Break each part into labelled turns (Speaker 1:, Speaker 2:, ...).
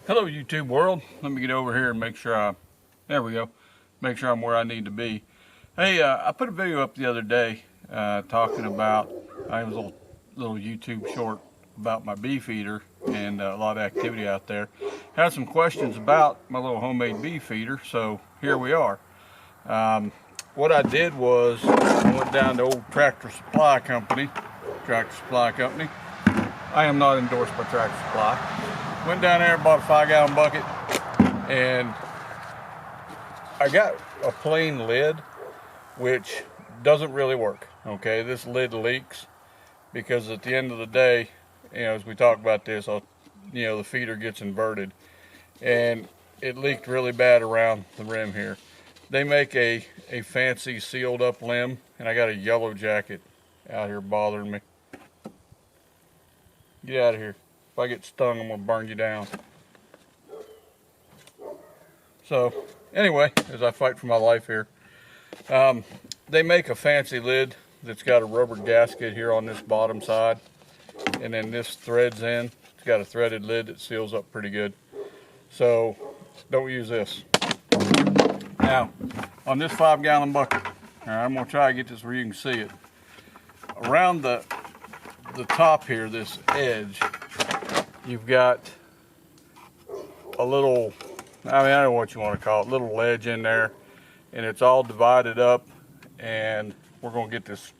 Speaker 1: Hello YouTube world. Let me get over here and make sure there we go, make sure I'm where I need to be. Hey, I put a video up the other day talking about, it was a little YouTube short about my bee feeder and a lot of activity out there. Had some questions about my little homemade bee feeder, so here we are. What I did was I went down to old Tractor Supply Company. I am not endorsed by Tractor Supply. Went down there, bought a 5-gallon bucket, and I got a plain lid, which doesn't really work. Okay, this lid leaks because at the end of the day, as we talk about this, the feeder gets inverted, and it leaked really bad around the rim here. They make a fancy sealed up limb, and I got a yellow jacket out here bothering me. Get out of here. If I get stung, I'm gonna burn you down. So anyway, as I fight for my life here, they make a fancy lid that's got a rubber gasket here on this bottom side, and then this threads in. It's got a threaded lid that seals up pretty good. So don't use this. Now, on this 5-gallon bucket, all right, I'm gonna try to get this where you can see it. Around the top here, this edge, you've got a little, I don't know what you want to call it, little ledge in there, and it's all divided up, and we're going to get this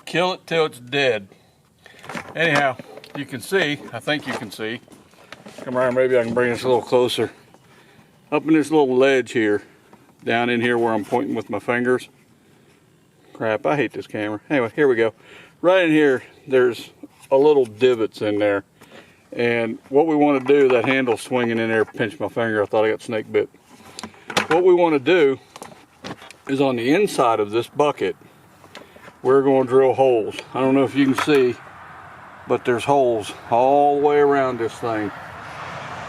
Speaker 1: kill it till it's dead. Anyhow, you can see, I think you can see, come around, maybe I can bring this a little closer, up in this little ledge here, down in here where I'm pointing with my fingers. Crap, I hate this camera. Anyway, here we go. Right in here, there's a little divots in there. And what we want to do, that handle swinging in there, pinched my finger, I thought I got snake bit. What we want to do is on the inside of this bucket, we're going to drill holes. I don't know if you can see, but there's holes all the way around this thing.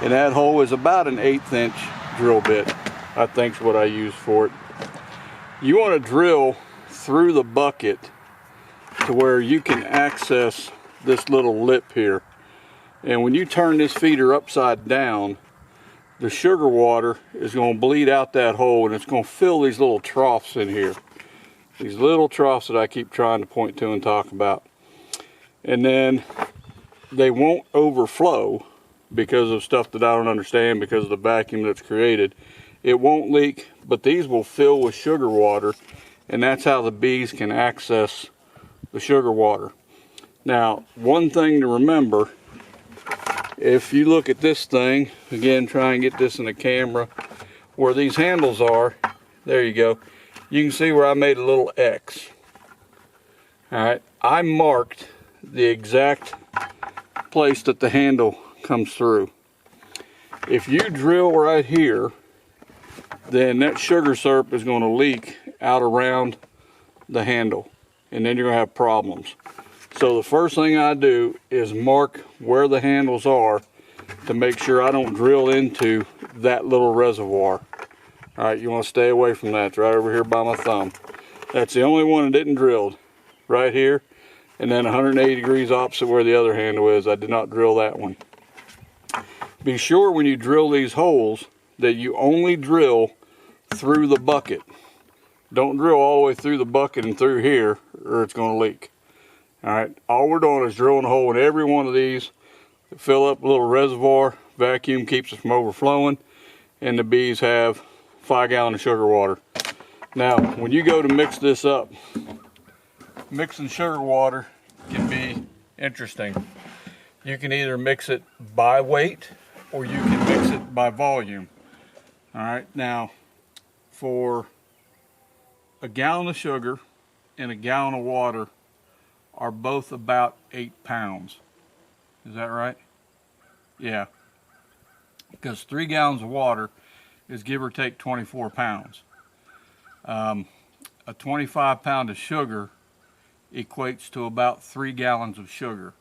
Speaker 1: And that hole is about an 1/8 inch drill bit, I think's what I use for it. You want to drill through the bucket to where you can access this little lip here. And when you turn this feeder upside down, the sugar water is going to bleed out that hole, and it's going to fill these little troughs in here. These little troughs that I keep trying to point to and talk about. And then they won't overflow because of stuff that I don't understand, because of the vacuum that's created. It won't leak, but these will fill with sugar water, and that's how the bees can access the sugar water. Now, one thing to remember, if you look at this thing, again, try and get this in the camera, where these handles are, there you go. You can see where I made a little X. All right, I marked the exact place that the handle comes through. If you drill right here, then that sugar syrup is going to leak out around the handle, and then you're going to have problems. So the first thing I do is mark where the handles are to make sure I don't drill into that little reservoir. All right, you want to stay away from that. It's right over here by my thumb. That's the only one that didn't drilled, right here, and then 180 degrees opposite where the other handle is. I did not drill that one. Be sure when you drill these holes that you only drill through the bucket. Don't drill all the way through the bucket and through here, or it's going to leak. All right, all we're doing is drilling a hole in every one of these, fill up a little reservoir, vacuum keeps it from overflowing, and the bees have 5 gallons of sugar water. Now, when you go to mix this up, mixing sugar water can be interesting. You can either mix it by weight, or you can mix it by volume. All right, now for a gallon of sugar and a gallon of water are both about 8 pounds. Is that right? Yeah. Because 3 gallons of water is give or take 24 pounds. A 25 pound of sugar equates to about 3 gallons of sugar.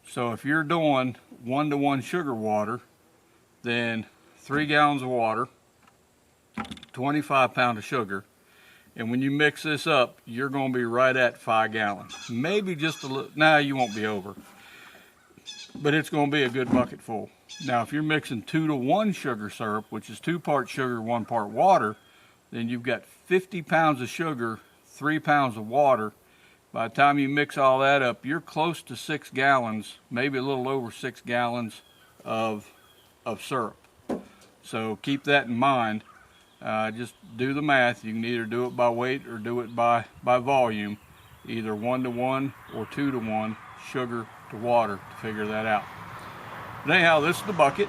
Speaker 1: So if you're doing 1-to-1 sugar water, then 3 gallons of water, 25 pounds of sugar, And when you mix this up, you're going to be right at 5 gallons. Maybe just a little, nah, you won't be over. But it's going to be a good bucket full. Now, if you're mixing 2-to-1 sugar syrup, which is 2 parts sugar, 1 part water, then you've got 50 pounds of sugar, 3 pounds of water. By the time you mix all that up, you're close to 6 gallons, maybe a little over 6 gallons of syrup. So keep that in mind. Just do the math. You can either do it by weight or do it by volume, either 1-to-1 or 2-to-1 sugar to water to figure that out. But anyhow, this is the bucket.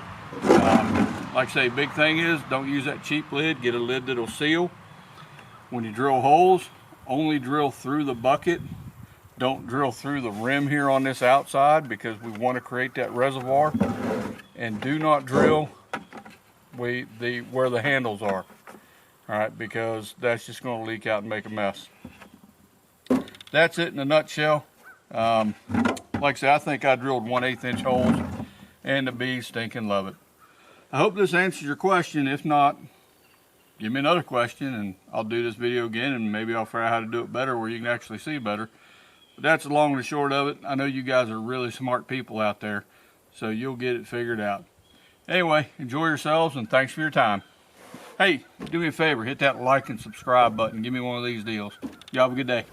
Speaker 1: Like I say, big thing is don't use that cheap lid. Get a lid that'll seal. When you drill holes, only drill through the bucket. Don't drill through the rim here on this outside, because we want to create that reservoir. And do not drill where the handles are. All right, because that's just going to leak out and make a mess. That's it in a nutshell. Like I said, I think I drilled 1/8 inch holes, and the bees stinking love it. I hope this answers your question. If not, give me another question and I'll do this video again, and maybe I'll figure out how to do it better where you can actually see better. But that's the long and the short of it. I know you guys are really smart people out there, so you'll get it figured out. Anyway, enjoy yourselves and thanks for your time. Hey, do me a favor, hit that like and subscribe button. Give me one of these deals. Y'all have a good day.